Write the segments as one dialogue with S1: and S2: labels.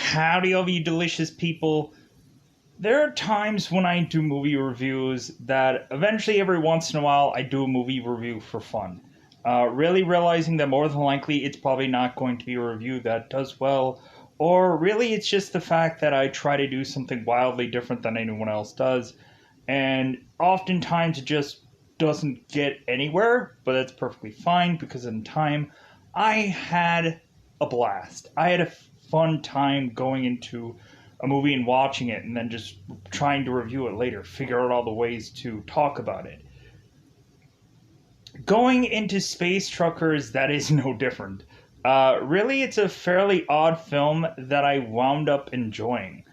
S1: Howdy, all you delicious people. There are times when I do movie reviews that eventually, every once in a while, I do a movie review for fun. Really realizing that more than likely it's probably not going to be a review that does well, or really it's just the fact that I try to do something wildly different than anyone else does, and oftentimes it just doesn't get anywhere, but that's perfectly fine because in time I had a blast. I had a fun time going into a movie and watching it and then just trying to review it later, figure out all the ways to talk about it. Going into Space Truckers, that is no different. Really, it's a fairly odd film that I wound up enjoying.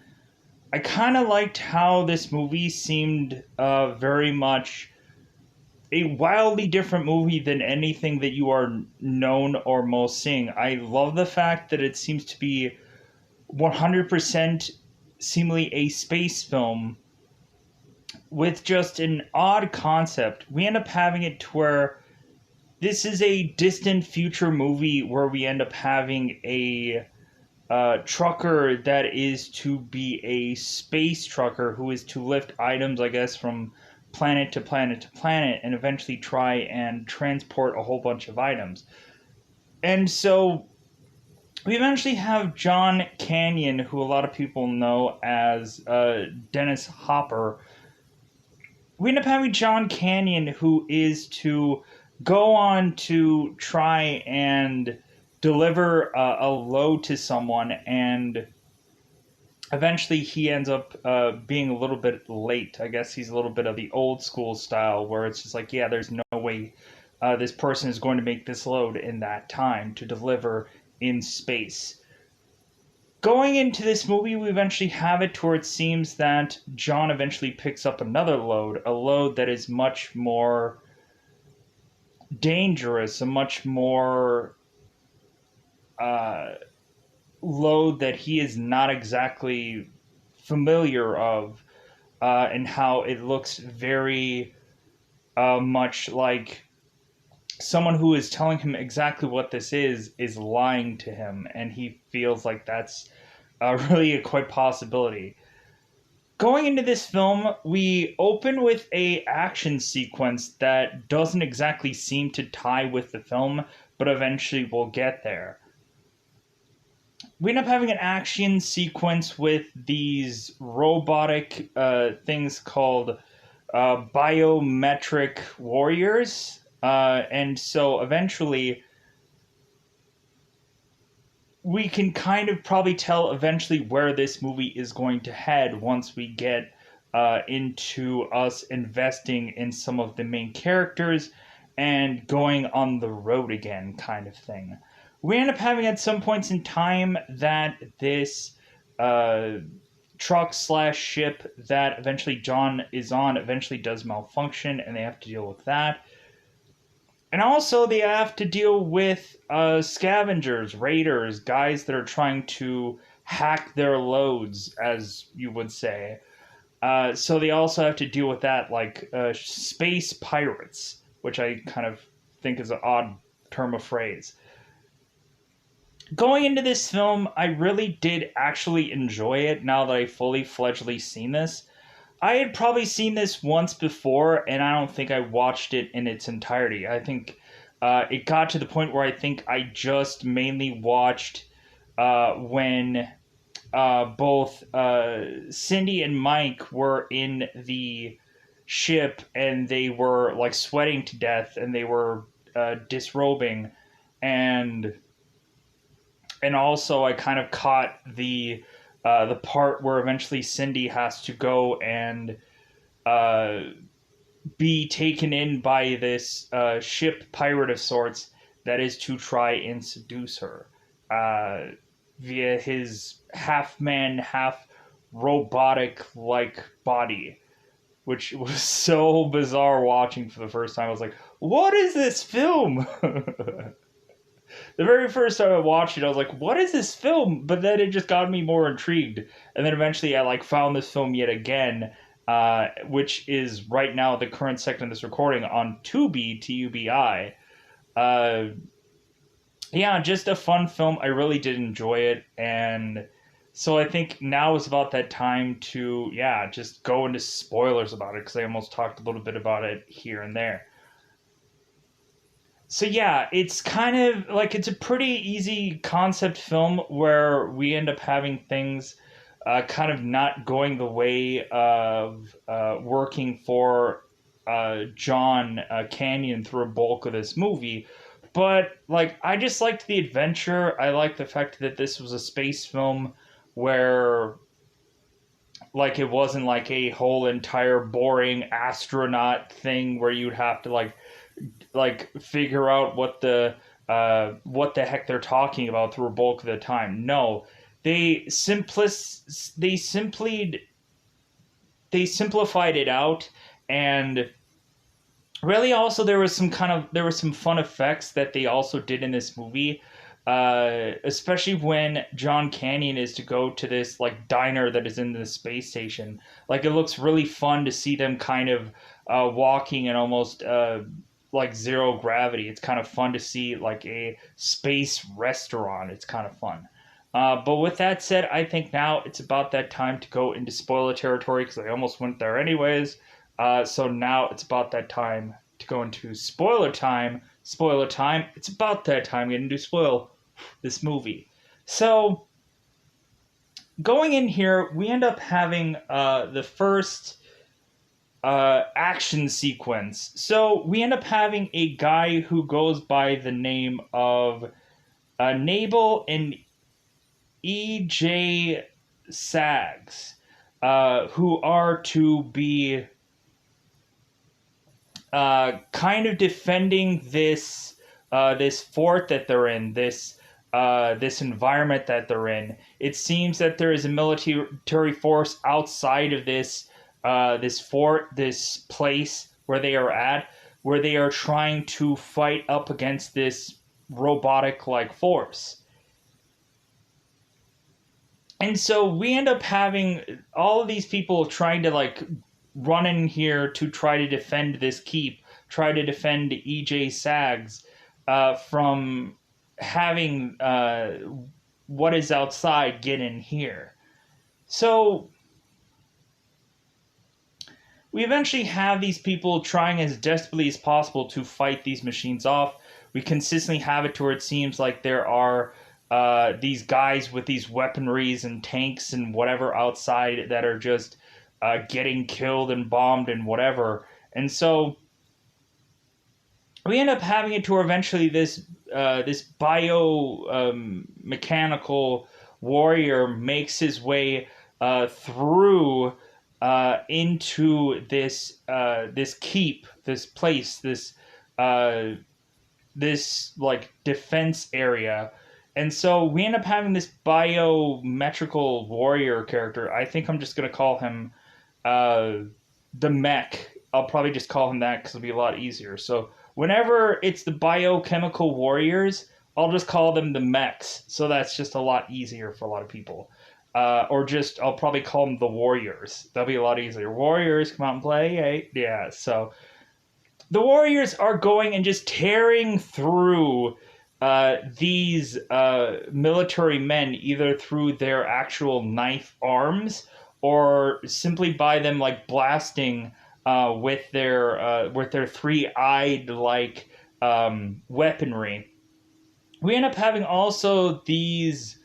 S1: I kind of liked how this movie seemed very much a wildly different movie than anything that you are known or most seeing. I love the fact that it seems to be 100% seemingly a space film with just an odd concept. We end up having it to where this is a distant future movie where we end up having a trucker that is to be a space trucker who is to lift items, I guess, from planet to planet to planet and eventually try and transport a whole bunch of items. And so we eventually have John Canyon, who a lot of people know as Dennis Hopper. We end up having John Canyon, who is to go on to try and deliver a load to someone, and eventually he ends up being a little bit late. I guess he's a little bit of the old school style where it's just like, yeah, there's no way this person is going to make this load in that time to deliver in space. Going into this movie, we eventually have it to where it seems that John eventually picks up another load, a load that is much more dangerous, a much more uh, load that he is not exactly familiar of, and how it looks very much like someone who is telling him exactly what this is lying to him, and he feels like that's really a quite possibility. Going into this film, we open with a action sequence that doesn't exactly seem to tie with the film, but eventually we'll get there. We end up having an action sequence with these robotic things called biometric warriors. And so eventually we can kind of probably tell eventually where this movie is going to head once we get into us investing in some of the main characters and going on the road again, kind of thing. We end up having at some points in time that this uh, truck slash ship that eventually John is on eventually does malfunction, and they have to deal with that. And also, they have to deal with scavengers, raiders, guys that are trying to hack their loads, as you would say. So they also have to deal with that, like space pirates, which I kind of think is an odd term of phrase. Going into this film, I really did actually enjoy it now that I fully fledgedly seen this. I had probably seen this once before, and I don't think I watched it in its entirety. I think it got to the point where I think I just mainly watched when both Cindy and Mike were in the ship and they were like sweating to death and they were disrobing, and also I kind of caught the part where eventually Cindy has to go and uh, be taken in by this ship pirate of sorts that is to try and seduce her via his half man, half robotic like body, which was so bizarre watching for the first time. I was like, what is this film? The very first time I watched it, I was like, "What is this film?" But then it just got me more intrigued, and then eventually I like found this film yet again, which is right now the current second of this recording on Tubi, Tubi. Uh, yeah, just a fun film. I really did enjoy it, and So I think now is about that time to, yeah, just go into spoilers about it because I almost talked a little bit about it here and there. So yeah, it's kind of like it's a pretty easy concept film where we end up having things kind of not going the way of working for John Canyon through a bulk of this movie. But like, I just liked the adventure. I liked the fact that this was a space film where like it wasn't like a whole entire boring astronaut thing where you'd have to like figure out what the heck they're talking about through a bulk of the time. No, they they simplified it out, and really also there was some fun effects that they also did in this movie. Especially when John Canyon is to go to this like diner that is in the space station. Like it looks really fun to see them kind of walking in almost like zero gravity. It's kind of fun to see like a space restaurant. It's kind of fun. But with that said, I think now it's about that time to go into spoiler territory because I almost went there anyways. So now it's about that time to go into spoiler time. Spoiler time. It's about that time getting to spoil this movie. So going in here, we end up having the first action sequence. So we end up having a guy who goes by the name of Nabel and E.J. Sags, who are to be kind of defending this fort that they're in, this environment that they're in. It seems that there is a military force outside of this fort, this place where they are at, where they are trying to fight up against this robotic like force. And so we end up having all of these people trying to like run in here to try to defend this keep, try to defend EJ Sags from having what is outside get in here. So we eventually have these people trying as desperately as possible to fight these machines off. We consistently have it to where it seems like there are these guys with these weaponries and tanks and whatever outside that are just getting killed and bombed and whatever. And so we end up having it to where eventually this bio mechanical warrior makes his way through into this keep, this place, this like defense area. And so we end up having this biometrical warrior character. I think I'm just gonna call him the mech. I'll probably just call him that because it'll be a lot easier. So whenever it's the biochemical warriors, I'll just call them the mechs. So that's just a lot easier for a lot of people. Or just, I'll probably call them the warriors. That'll be a lot easier. Warriors, come out and play. Hey, yeah, so the warriors are going and just tearing through these military men, either through their actual knife arms or simply by them like blasting with their three-eyed like weaponry. We end up having also these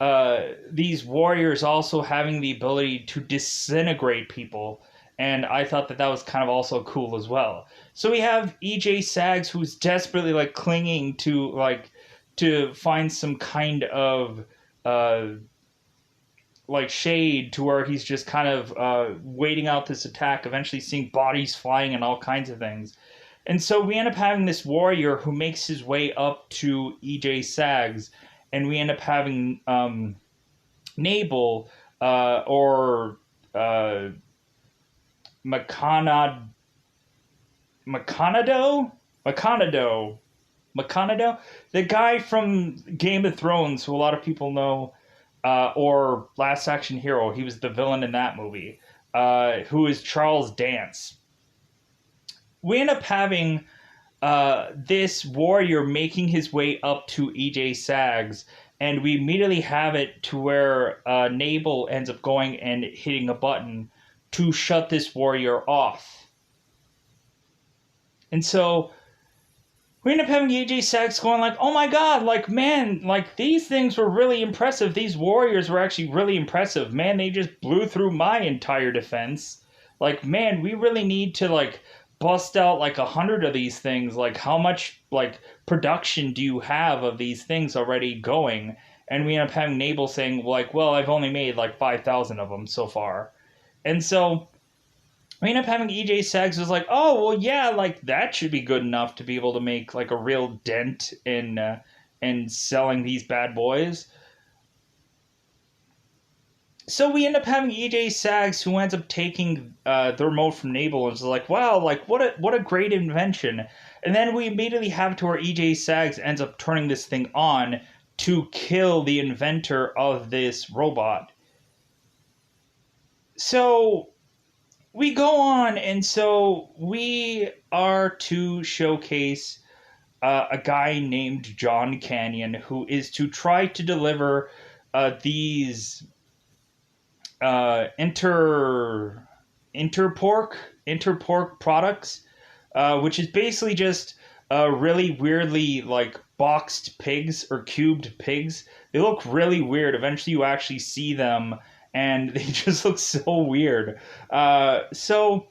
S1: warriors also having the ability to disintegrate people, and I thought that was kind of also cool as well. So we have EJ Sags who's desperately like clinging to find some kind of like shade to where he's just kind of waiting out this attack, eventually seeing bodies flying and all kinds of things. And so we end up having this warrior who makes his way up to EJ Sags, and we end up having Nabel or Macanado, the guy from Game of Thrones, who a lot of people know, or Last Action Hero. He was the villain in that movie, who is Charles Dance. We end up having this warrior making his way up to EJ Sags, and we immediately have it to where Nabal ends up going and hitting a button to shut this warrior off. And so we end up having AJ Styles going like, "Oh my God, like man, like these things were really impressive. These warriors were actually really impressive. Man, they just blew through my entire defense. Like, man, we really need to like bust out like 100 of these things. Like, how much like production do you have of these things already going?" And we end up having Nabal saying like, "Well, I've only made like 5,000 of them so far." And so we end up having EJ Sags was like, "Oh well, yeah, like that should be good enough to be able to make like a real dent in selling these bad boys." So we end up having EJ Sags who ends up taking the remote from Nabal and is like, "Wow, like what a great invention." And then we immediately have to where EJ Sags ends up turning this thing on to kill the inventor of this robot. So we go on, and so we are to showcase a guy named John Canyon who is to try to deliver these interpork interpork products, which is basically just really weirdly like boxed pigs or cubed pigs. They look really weird. Eventually, you actually see them, and they just look so weird. So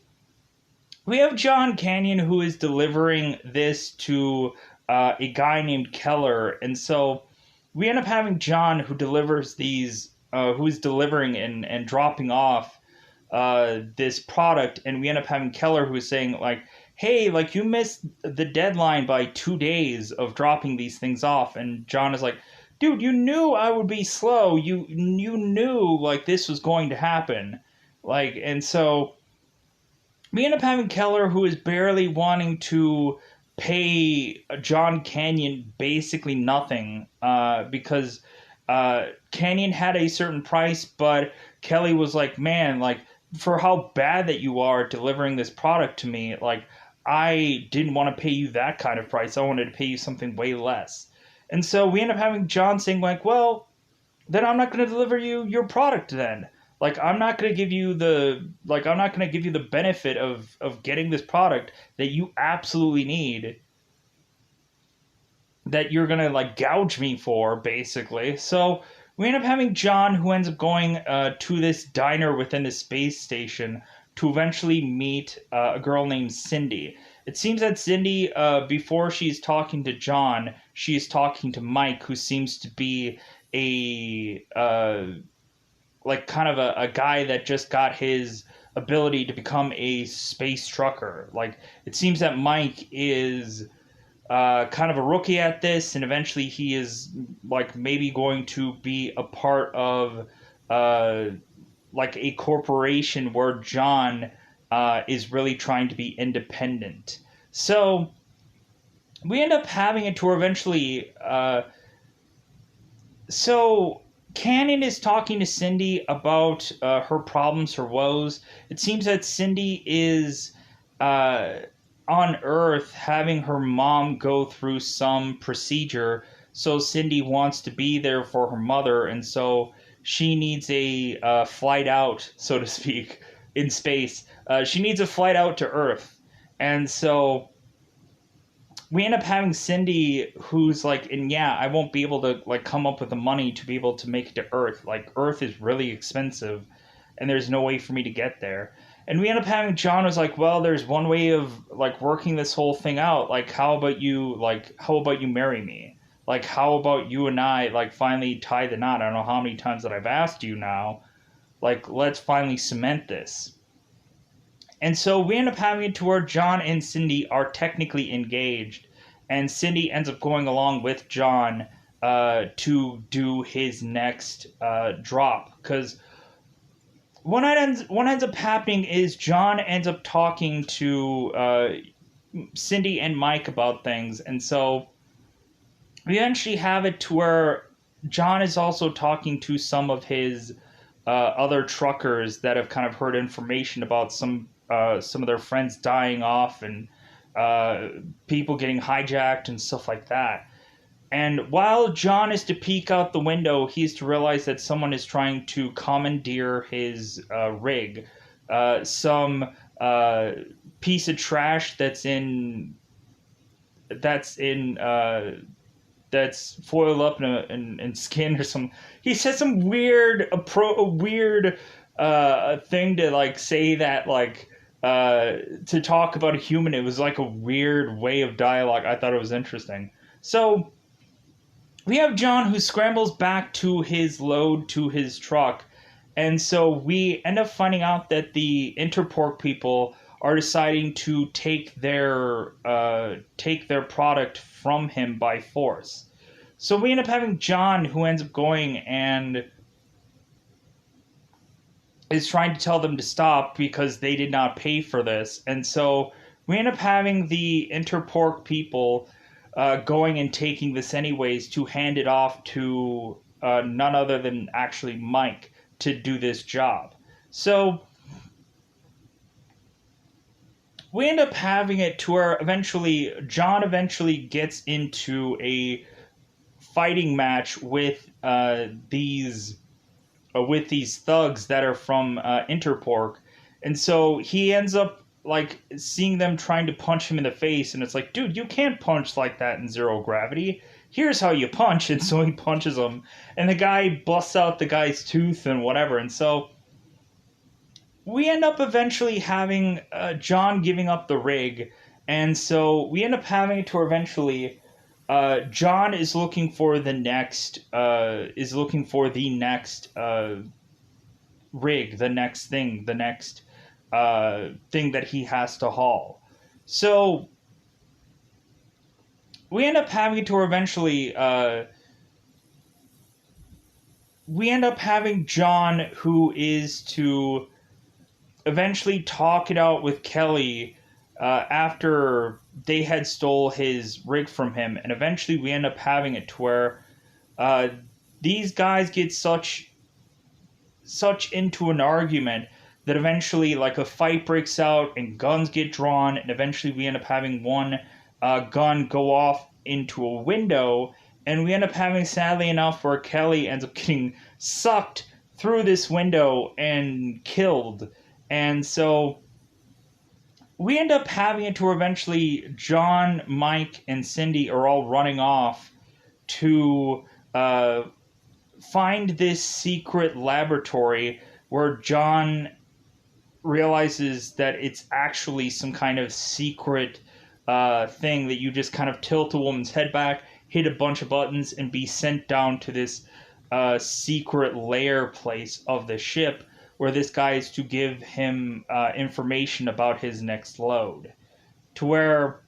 S1: we have John Canyon who is delivering this to a guy named Keller, and so we end up having John who delivers these, who is delivering and dropping off this product, and we end up having Keller who is saying like, "Hey, like you missed the deadline by 2 days of dropping these things off," and John is like, "Dude, you knew I would be slow. You knew like this was going to happen, like," and so we end up having Keller, who is barely wanting to pay John Canyon basically nothing because Canyon had a certain price, but Kelly was like, "Man, like for how bad that you are delivering this product to me, like I didn't want to pay you that kind of price. I wanted to pay you something way less." And so we end up having John saying like, "Well, then I'm not going to deliver you your product then. Like I'm not going to give you the I'm not going to give you the benefit of getting this product that you absolutely need, that you're going to like gouge me for basically." So we end up having John who ends up going to this diner within the space station to eventually meet a girl named Cindy. It seems that Cindy, before she's talking to John, she's talking to Mike, who seems to be a like kind of a guy that just got his ability to become a space trucker. Like it seems that Mike is kind of a rookie at this, and eventually he is like maybe going to be a part of uh, like a corporation where John is really trying to be independent. So we end up having a tour eventually. So Canyon is talking to Cindy about her problems, her woes. It seems that Cindy is uh, on Earth having her mom go through some procedure. So Cindy wants to be there for her mother, and so she needs a flight out, so to speak, in space. She needs a flight out to Earth, and so we end up having Cindy who's like, and yeah, I won't be able to like come up with the money to be able to make it to Earth. Like Earth is really expensive and there's no way for me to get there. And we end up having John who's like, "Well, there's one way of like working this whole thing out. Like how about you marry me? Like how about you and I like finally tie the knot? I don't know how many times that I've asked you now. Like let's finally cement this." And so we end up having it to where John and Cindy are technically engaged, and Cindy ends up going along with John to do his next drop. Because what ends up happening is John ends up talking to Cindy and Mike about things, and so we eventually have it to where John is also talking to some of his other truckers that have kind of heard information about some of their friends dying off and people getting hijacked and stuff like that. And while John is to peek out the window, he's to realize that someone is trying to commandeer his rig. Some piece of trash that's in that's foiled up in skin or some. He said some weird thing to like say that like to talk about a human. It was like a weird way of dialogue. I thought it was interesting. So we have John who scrambles back to his load to his truck, and so we end up finding out that the Interpork people are deciding to take their product from him by force. So we end up having John who ends up going and is trying to tell them to stop because they did not pay for this, and so we end up having the Interpork people going and taking this anyways to hand it off to none other than actually Mike to do this job. So we end up having it to where eventually John eventually gets into a fighting match with these thugs that are from Interpork, and so he ends up like seeing them trying to punch him in the face, and it's like, dude, you can't punch like that in zero gravity. Here's how you punch, and so he punches him, and the guy busts out the guy's tooth and whatever, and so we end up eventually having John giving up the rig, and so we end up having to eventually. John is looking for the next rig, the next thing, the next thing that he has to haul. So we end up having to eventually we end up having John who is to eventually talk it out with Kelly after they had stole his rig from him, and eventually we end up having it to where these guys get such into an argument that eventually like a fight breaks out and guns get drawn, and eventually we end up having one gun go off into a window, and we end up having, sadly enough, where Kelly ends up getting sucked through this window and killed. And so we end up having it to where eventually John, Mike, and Cindy are all running off to find this secret laboratory where John realizes that it's actually some kind of secret thing that you just kind of tilt a woman's head back, hit a bunch of buttons, and be sent down to this secret lair place of the ship where this guy is to give him information about his next load. To where,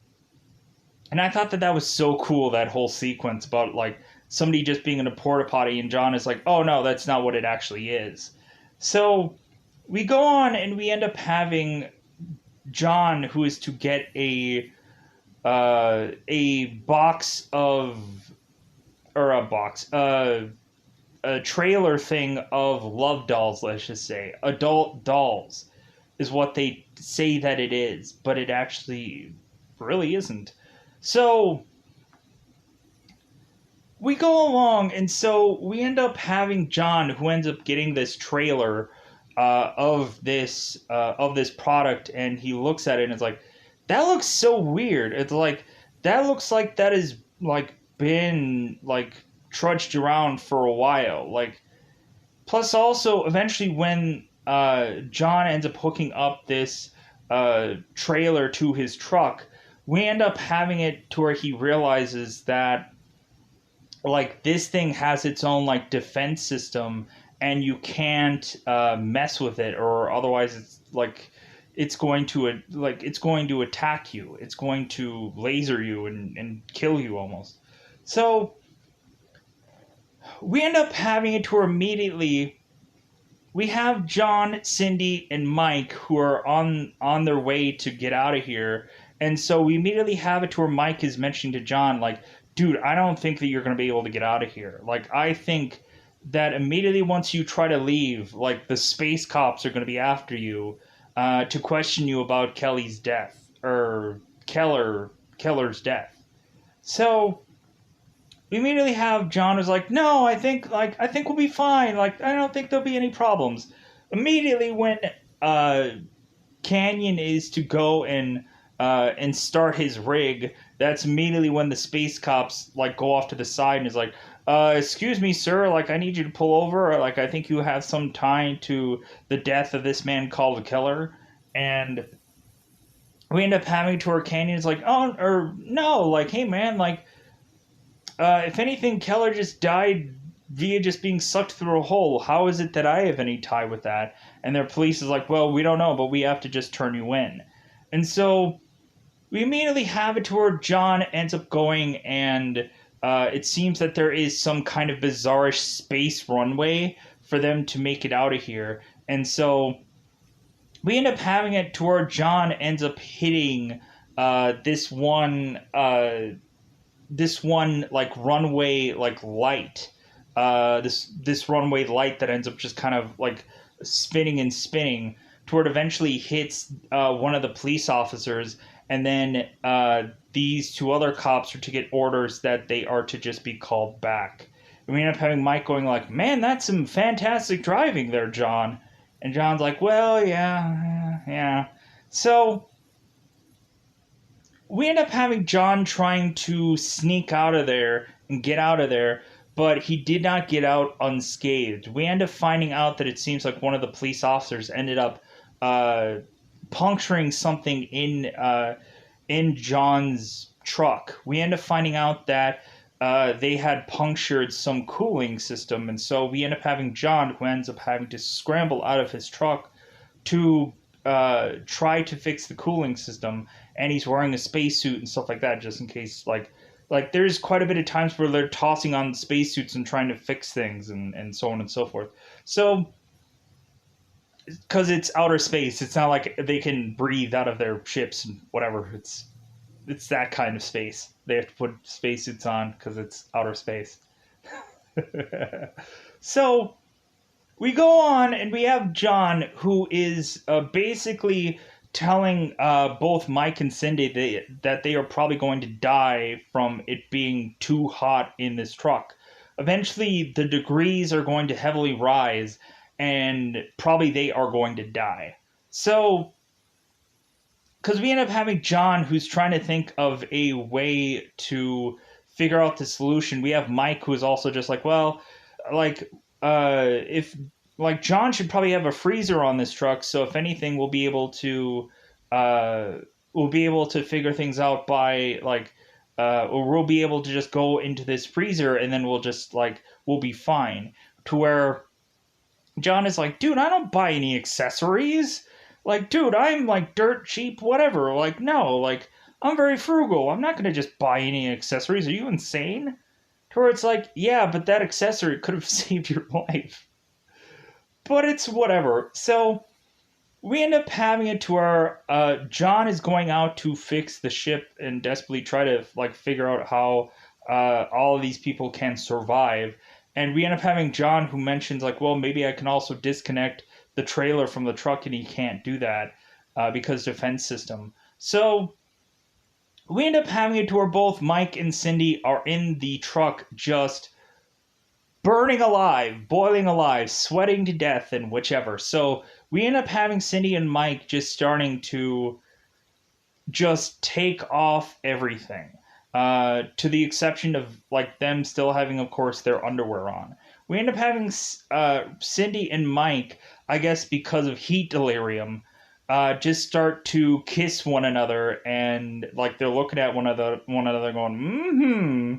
S1: and I thought that that was so cool, that whole sequence about like somebody just being in a porta potty, and John is like, oh no, that's not what it actually is. So we go on and we end up having John, who is to get a box of, or a box, a trailer thing of love dolls, let's just say. Adult dolls is what they say that it is, but it actually really isn't. So we go along, and so we end up having John, who ends up getting this trailer of this product, and he looks at it and it's like, that looks so weird. It's like, that looks like that has like been like trudged around for a while. Like, plus also eventually when John ends up hooking up this trailer to his truck, we end up having it to where he realizes that like this thing has its own like defense system, and you can't mess with it, or otherwise it's like it's going to attack you. It's going to laser you and kill you almost. So we end up having it to where immediately we have John, Cindy, and Mike who are on their way to get out of here. And so we immediately have it to where Mike is mentioning to John, like, dude, I don't think that you're going to be able to get out of here. Like, I think that immediately once you try to leave, like, the space cops are going to be after you to question you about Kelly's death, or Keller's death. So we immediately have John who's like, no, I think we'll be fine. Like, I don't think there'll be any problems. Immediately when uh, Canyon is to go and start his rig, that's immediately when the space cops like go off to the side and is like, excuse me, sir, like I need you to pull over, or like I think you have some tie to the death of this man called the Killer, and we end up having to where Canyon's like, oh, or no, like, hey man, like, if anything, Keller just died via just being sucked through a hole. How is it that I have any tie with that? And their police is like, well, we don't know, but we have to just turn you in. And so we immediately have it to where John ends up going, and it seems that there is some kind of bizarrish space runway for them to make it out of here. And so we end up having it to where John ends up hitting this one like runway like light, this runway light that ends up just kind of like spinning and spinning toward eventually hits one of the police officers, and then these two other cops are to get orders that they are to just be called back. And we end up having Mike going like, man, that's some fantastic driving there, John. And John's like, well, yeah. So we end up having John trying to sneak out of there and get out of there, but he did not get out unscathed. We end up finding out that it seems like one of the police officers ended up puncturing something in John's truck. We end up finding out that they had punctured some cooling system, and so we end up having John, who ends up having to scramble out of his truck to try to fix the cooling system, and he's wearing a spacesuit and stuff like that, just in case. Like there's quite a bit of times where they're tossing on spacesuits and trying to fix things, and so on and so forth. So, because it's outer space, it's not like they can breathe out of their ships and whatever. It's that kind of space. They have to put spacesuits on because it's outer space. So we go on and we have John, who is basically telling both Mike and Cindy that they are probably going to die from it being too hot in this truck. Eventually, the degrees are going to heavily rise, and probably they are going to die. So, because we end up having John, who's trying to think of a way to figure out the solution, we have Mike, who is also just like, well, like, if like John should probably have a freezer on this truck, so if anything, uh, we'll be able to figure things out by like, or we'll be able to just go into this freezer and then we'll be fine. To where John is like, dude, I don't buy any accessories. Like, dude, I'm like dirt cheap, whatever. Like, no, like I'm very frugal. I'm not gonna just buy any accessories. Are you insane? To where it's like, yeah, but that accessory could have saved your life. But it's whatever. So we end up having it to where John is going out to fix the ship and desperately try to like figure out how all of these people can survive. And we end up having John, who mentions like, well, maybe I can also disconnect the trailer from the truck, and he can't do that because defense system. So we end up having it to where both Mike and Cindy are in the truck, just burning alive, boiling alive, sweating to death, and whichever. So we end up having Cindy and Mike just starting to just take off everything, to the exception of like them still having, of course, their underwear on. We end up having Cindy and Mike, I guess because of heat delirium, just start to kiss one another, and like they're looking at one another going, mm-hmm.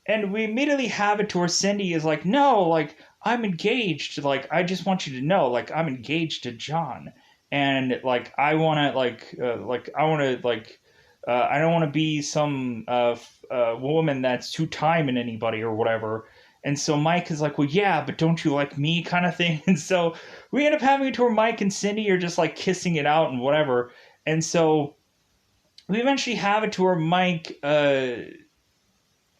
S1: And we immediately have it to where Cindy is like, no, like, I'm engaged. Like, I just want you to know, like, I'm engaged to John. And, like, I want to, I don't want to be some woman that's too timing anybody or whatever. And so Mike is like, well, yeah, but don't you like me kind of thing? And so we end up having it to where Mike and Cindy are just, like, kissing it out and whatever. And so we eventually have it to where Mike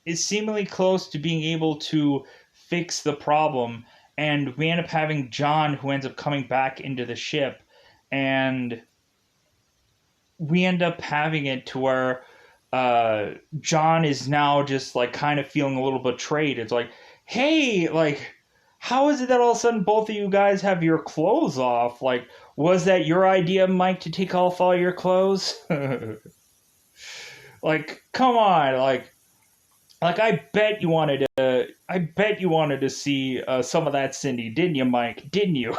S1: is seemingly close to being able to fix the problem, and we end up having John, who ends up coming back into the ship, and we end up having it to where John is now just like kind of feeling a little betrayed. It's like, hey, like, how is it that all of a sudden both of you guys have your clothes off? Like, was that your idea, Mike, to take off all your clothes? Like, come on, like I bet you wanted to see some of that Cindy, didn't you, Mike? Didn't you?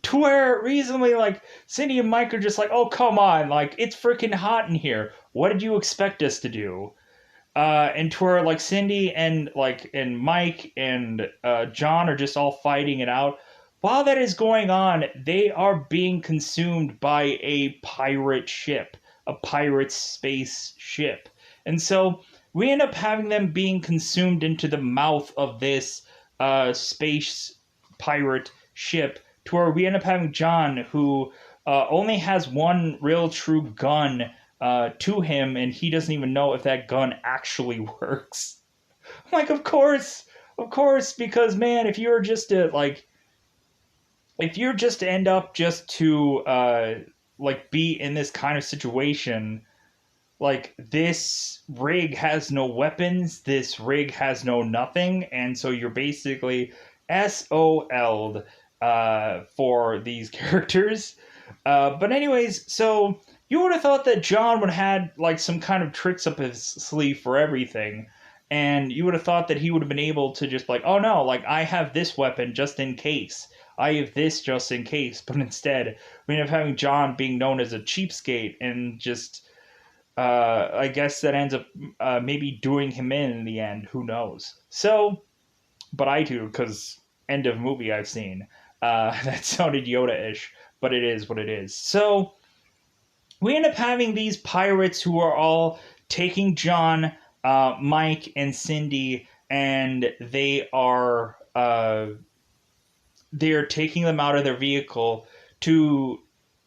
S1: To where recently, like, Cindy and Mike are just like, oh, come on, like, it's freaking hot in here. What did you expect us to do? And to where, like, Cindy and Mike and John are just all fighting it out. While that is going on, they are being consumed by a pirate ship, a pirate space ship. And so we end up having them being consumed into the mouth of this space pirate ship, to where we end up having John, who only has one real true gun to him, and he doesn't even know if that gun actually works. I'm like, of course, because man, if you're just to end up just to like be in this kind of situation, like this rig has no weapons, this rig has no nothing, and so you're basically SOL'd for these characters. But anyways, so you would have thought that John would have had like some kind of tricks up his sleeve for everything. And you would have thought that he would have been able to just like, oh no, like I have this weapon just in case. I have this just in case. But instead, we end up having John being known as a cheapskate and just, I guess that ends up maybe doing him in the end. Who knows? So, but I do, because end of movie I've seen. That sounded Yoda-ish, but it is what it is. So, we end up having these pirates who are all taking John, Mike, and Cindy, and they're taking them out of their vehicle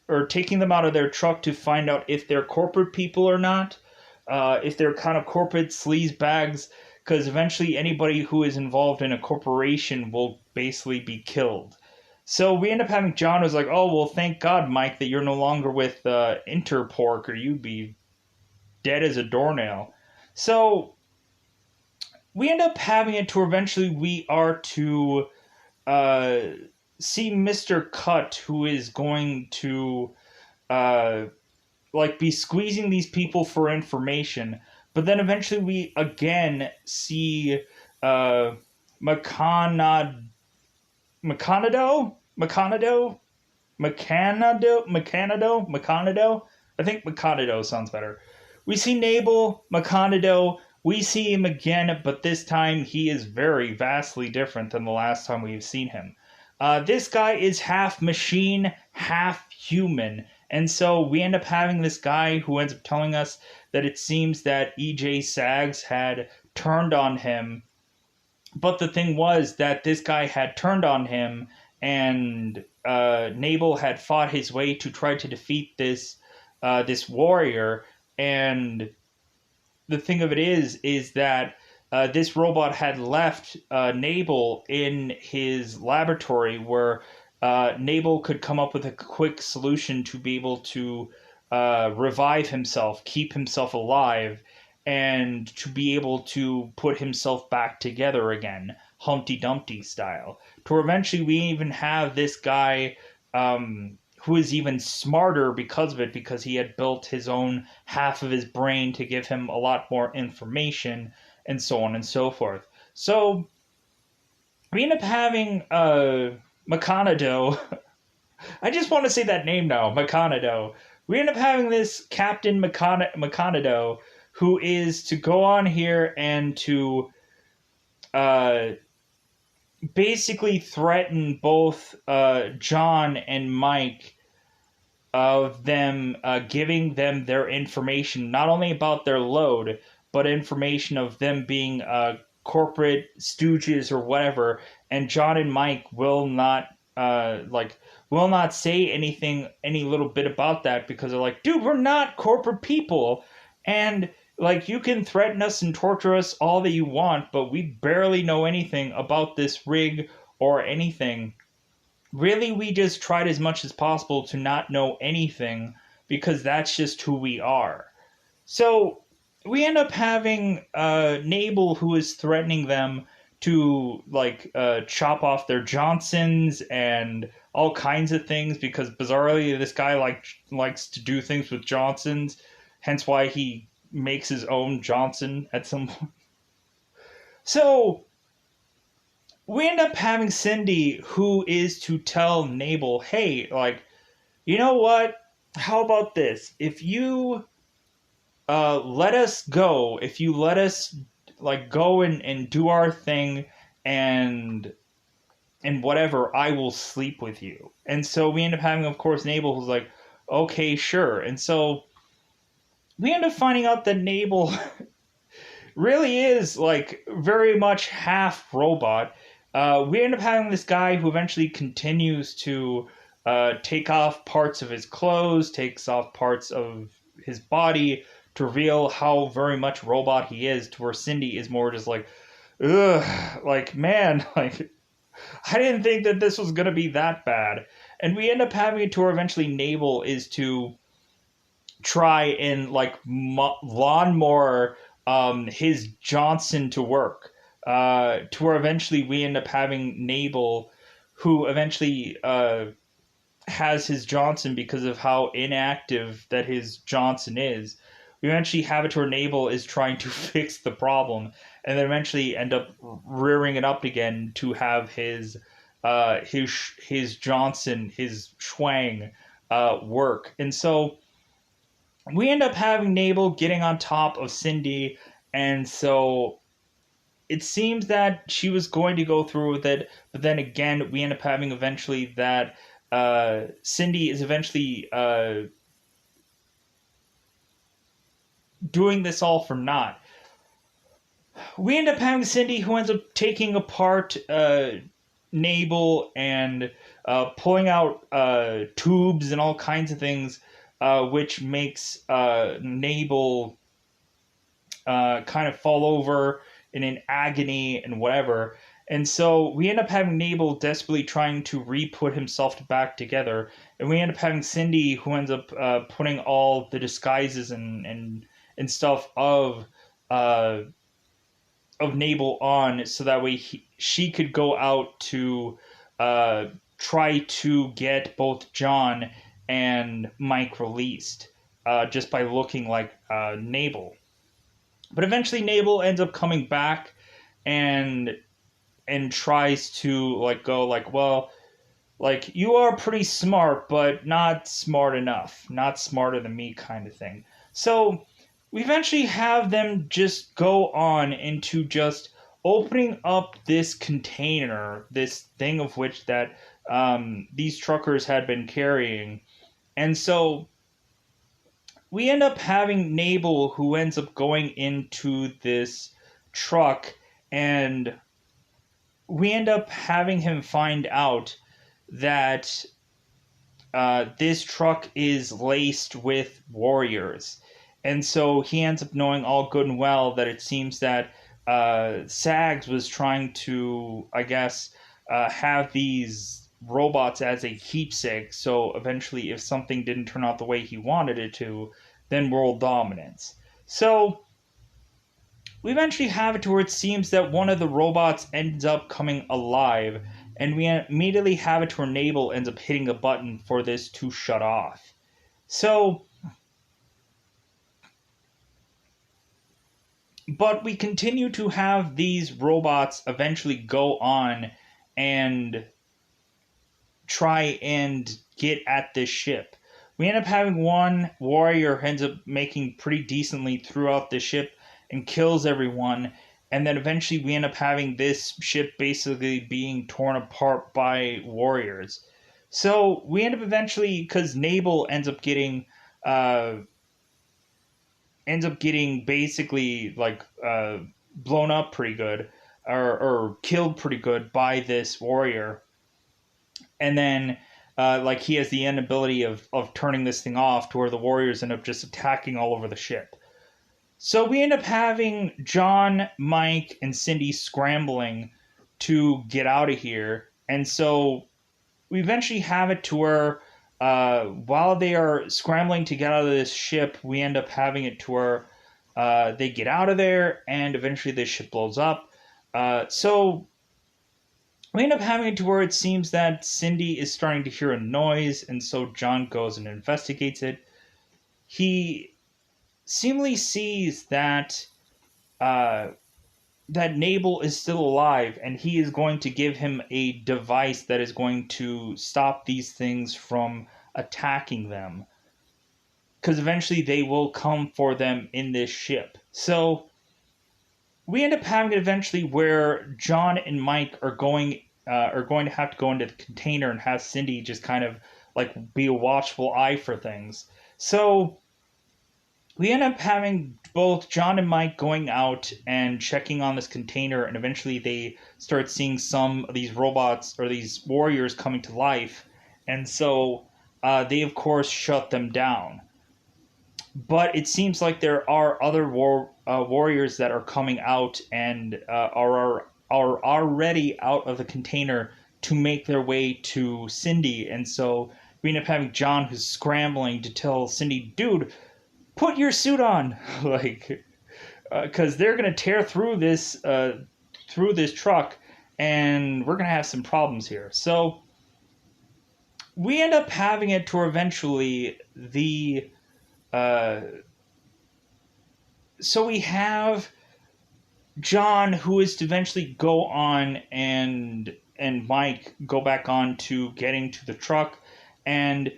S1: or taking them out of their truck to find out if they're corporate people or not, if they're kind of corporate sleaze bags, because eventually anybody who is involved in a corporation will basically be killed. So we end up having John who's like, oh, well, thank God, Mike, that you're no longer with Interpork, or you'd be dead as a doornail. So we end up having it to eventually we are to uh, see Mr. Cut, who is going to uh, like be squeezing these people for information. But then eventually we again see uh, McConaughey McConado? McConado? McConado? I think McConado sounds better. We see Nabel, McConado. We see him again, but this time he is very vastly different than the last time we've seen him. This guy is half machine, half human. And so we end up having this guy who ends up telling us that it seems that EJ Sags had turned on him. But the thing was that this guy had turned on him, and Nabel had fought his way to try to defeat this warrior. And the thing of it is that this robot had left Nabel in his laboratory, where Nabel could come up with a quick solution to be able to revive himself, keep himself alive, and to be able to put himself back together again, Humpty Dumpty style. To eventually we even have this guy who is even smarter because of it, because he had built his own half of his brain to give him a lot more information, and so on and so forth. So we end up having McConaughey. I just want to say that name now, McConaughey. We end up having this Captain McConaughey, who is to go on here and to basically threaten both John and Mike of them giving them their information, not only about their load, but information of them being corporate stooges or whatever. And John and Mike will not will not say anything, any little bit about that, because they're like, dude, we're not corporate people, and like, you can threaten us and torture us all that you want, but we barely know anything about this rig or anything. Really, we just tried as much as possible to not know anything, because that's just who we are. So we end up having Nabal, who is threatening them to chop off their Johnsons and all kinds of things, because bizarrely this guy likes to do things with Johnsons, hence why he makes his own Johnson at some point. So we end up having Cindy, who is to tell Nabal, hey, you know what? How about this? If you let us go, if you let us go and do our thing and whatever, I will sleep with you. And so we end up having, of course, Nabal, who's like, okay, sure. And so we end up finding out that Nabal really is very much half robot. We end up having this guy who eventually continues to take off parts of his clothes, takes off parts of his body to reveal how very much robot he is. To where Cindy is more just like, ugh, man, I didn't think that this was gonna be that bad. And we end up having it to where eventually Nabal is to try and lawnmower his Johnson to work. To where eventually we end up having Nabal, who eventually has his Johnson because of how inactive that his Johnson is. We eventually have it to where Nabal is trying to fix the problem, and then eventually end up rearing it up again to have his Johnson, his Schwang, work. And so we end up having Nabal getting on top of Cindy, and so it seems that she was going to go through with it, but then again, we end up having eventually that Cindy is eventually doing this all for naught. We end up having Cindy, who ends up taking apart Nabal and pulling out tubes and all kinds of things, which makes Nabal kind of fall over in an agony and whatever. And so we end up having Nabal desperately trying to re-put himself back together, and we end up having Cindy, who ends up putting all the disguises and stuff uh, of Nabal on, so that way she could go out to try to get both John and Mike released, just by looking like Nabal. But eventually Nabal ends up coming back and tries to go well, you are pretty smart, but not smart enough, not smarter than me, kind of thing. So we eventually have them just go on into just opening up this container, this thing of which that these truckers had been carrying. And so we end up having Nabal, who ends up going into this truck, and we end up having him find out that this truck is laced with warriors. And so he ends up knowing all good and well that it seems that Sags was trying to, I guess, have these robots as a keepsake. So eventually, if something didn't turn out the way he wanted it to, then world dominance. So we eventually have it to where it seems that one of the robots ends up coming alive, and we immediately have it to where Nabal ends up hitting a button for this to shut off. So, but we continue to have these robots eventually go on and try and get at this ship. We end up having one warrior who ends up making pretty decently throughout the ship and kills everyone, and then eventually we end up having this ship basically being torn apart by warriors. So we end up eventually, because Nabal ends up getting basically blown up pretty good, or killed pretty good by this warrior, and then he has the inability of turning this thing off, to where the warriors end up just attacking all over the ship. So we end up having John, Mike, and Cindy scrambling to get out of here. And so we eventually have it to where While they are scrambling to get out of this ship, we end up having it to where they get out of there, and eventually the ship blows up. So we end up having it to where it seems that Cindy is starting to hear a noise, and so John goes and investigates it. He seemingly sees uh, that Nabal is still alive, and he is going to give him a device that is going to stop these things from attacking them. Because eventually they will come for them in this ship. So we end up having it eventually where John and Mike are going to have to go into the container and have Cindy just kind of like be a watchful eye for things. So we end up having both John and Mike going out and checking on this container, and eventually they start seeing some of these robots or these warriors coming to life, and so they of course shut them down. But it seems like there are other warriors that are coming out and are already out of the container to make their way to Cindy, and so we end up having John who's scrambling to tell Cindy, dude, put your suit on, like, because they're gonna tear through this truck, and we're gonna have some problems here. So we end up having it to eventually the uh, so we have John who is to eventually go on and Mike go back on to getting to the truck, and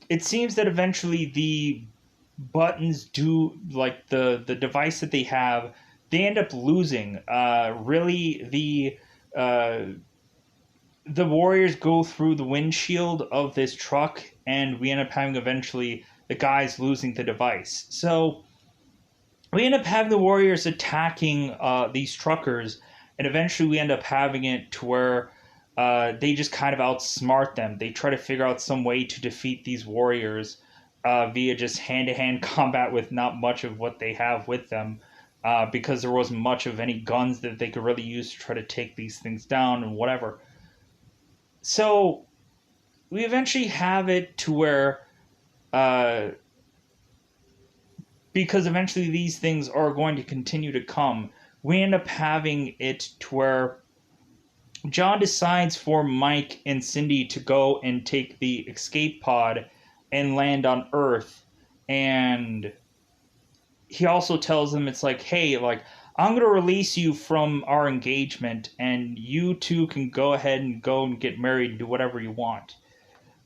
S1: it seems that eventually the buttons do like the device that they have, they end up losing. Really, the warriors go through the windshield of this truck, and we end up having eventually the guys losing the device. So we end up having the warriors attacking these truckers, and eventually we end up having it to where they just kind of outsmart them. They try to figure out some way to defeat these warriors via just hand-to-hand combat with not much of what they have with them, because there wasn't much of any guns that they could really use to try to take these things down and whatever. So we eventually have it to where, uh, because eventually these things are going to continue to come, we end up having it to where John decides for Mike and Cindy to go and take the escape pod and land on Earth. And he also tells them, it's like, hey, like, I'm going to release you from our engagement, and you two can go ahead and go and get married and do whatever you want.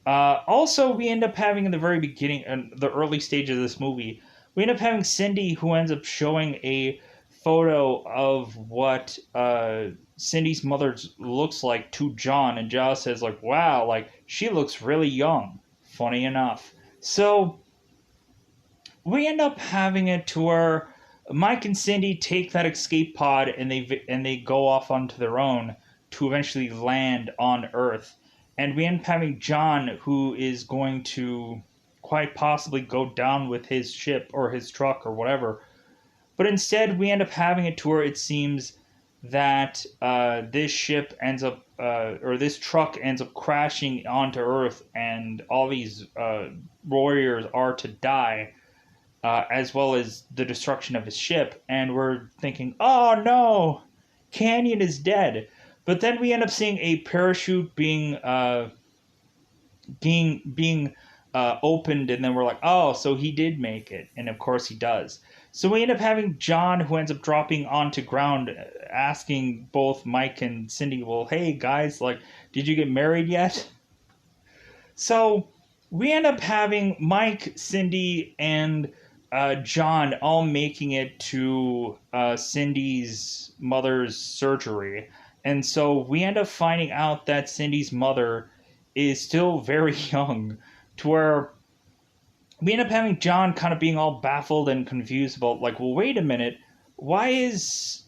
S1: Also, we end up having in the very beginning, in the early stage of this movie, we end up having Cindy who ends up showing a photo of what Cindy's mother looks like to John, and John says, like, wow, like, she looks really young, funny enough. So we end up having it to where Mike and Cindy take that escape pod and they go off onto their own to eventually land on Earth. And we end up having John, who is going to quite possibly go down with his ship or his truck or whatever. But instead, we end up having it to where it seems that this ship ends up, or this truck ends up crashing onto Earth, and all these warriors are to die, as well as the destruction of his ship. And we're thinking, oh no, Canyon is dead. But then we end up seeing a parachute being opened, and then we're like, oh, so he did make it, and of course he does. So we end up having John, who ends up dropping onto ground, asking both Mike and Cindy, well, hey guys, like, did you get married yet? So we end up having Mike, Cindy, and John all making it to Cindy's mother's surgery. And so we end up finding out that Cindy's mother is still very young, to where we end up having John kind of being all baffled and confused about, like, well, wait a minute, why is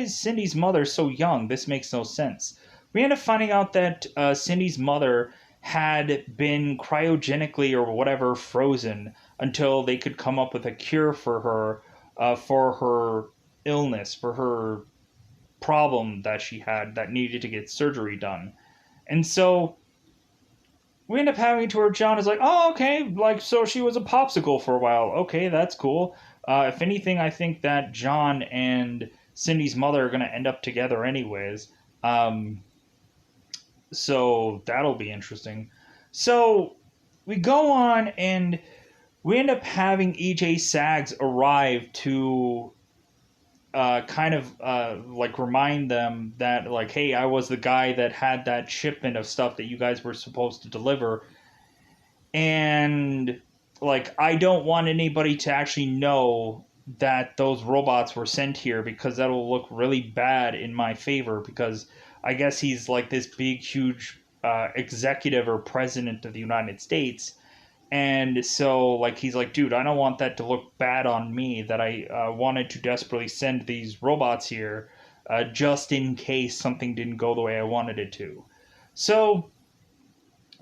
S1: Cindy's mother so young? This makes no sense. We end up finding out that Cindy's mother had been cryogenically or whatever frozen until they could come up with a cure for her illness, for her problem that she had that needed to get surgery done. And so we end up having to where John is like, oh, okay, like, so she was a popsicle for a while. Okay, that's cool. If anything, I think that John and Cindy's mother are going to end up together anyways. Um, so that'll be interesting. So we go on and we end up having EJ Sags arrive to kind of like remind them that, like, hey, I was the guy that had that shipment of stuff that you guys were supposed to deliver, and like I don't want anybody to actually know that those robots were sent here because that'll look really bad in my favor, because I guess he's like this big huge executive or president of the United States. And so, like, he's like, dude, I don't want that to look bad on me that I wanted to desperately send these robots here just in case something didn't go the way I wanted it to. So,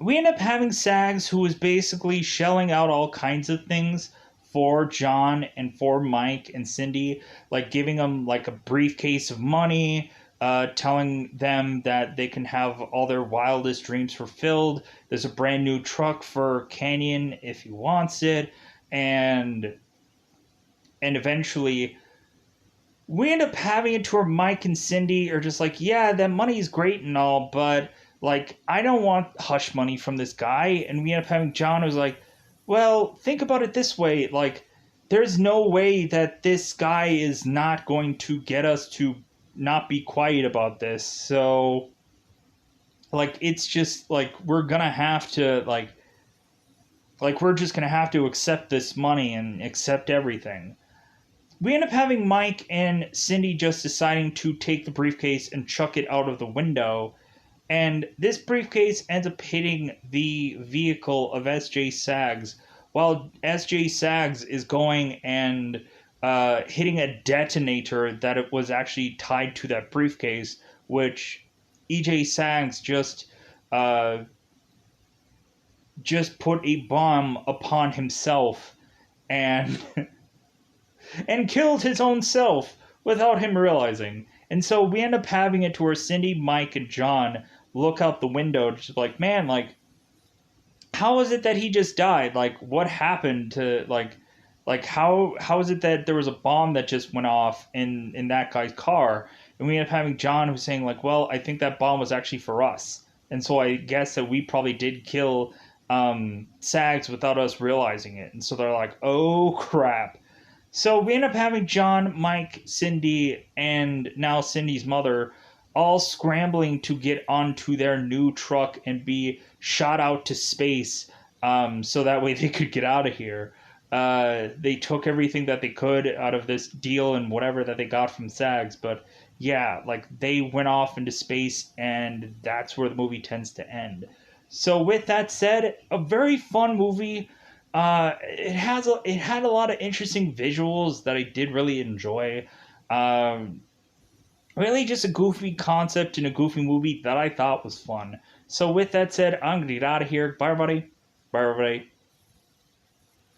S1: we end up having Sags, who is basically shelling out all kinds of things for John and for Mike and Cindy, like giving them like a briefcase of money, telling them that they can have all their wildest dreams fulfilled. There's a brand new truck for Canyon if he wants it, and eventually we end up having it to where Mike and Cindy are just like, yeah, that money is great and all, but like I don't want hush money from this guy. And we end up having John who's like, well, think about it this way, like there's no way that this guy is not going to get us to not be quiet about this. So like it's just like we're gonna have to like we're just gonna have to accept this money and accept everything. We end up having Mike and Cindy just deciding to take the briefcase and chuck it out of the window. And this briefcase ends up hitting the vehicle of SJ Sags while SJ Sags is going and hitting a detonator that it was actually tied to that briefcase, which EJ Sags uh, just put a bomb upon himself and and killed his own self without him realizing. And so we end up having it to where Cindy, Mike, and John look out the window, just like, man, like, how is it that he just died? Like, what happened to like how is it that there was a bomb that just went off in that guy's car? And we end up having John who's saying like, well, I think that bomb was actually for us, and so I guess that we probably did kill Sags without us realizing it. And so they're like, oh crap. So we end up having John, Mike, Cindy, and now Cindy's mother all scrambling to get onto their new truck and be shot out to space, so that way they could get out of here. They took everything that they could out of this deal and whatever that they got from Sags, but yeah, like they went off into space, and that's where the movie tends to end. So with that said, a very fun movie. It had a lot of interesting visuals that I did really enjoy. Um, Really, just a goofy concept in a goofy movie that I thought was fun. So with that said, I'm gonna get out of here. Bye, everybody. Bye, everybody.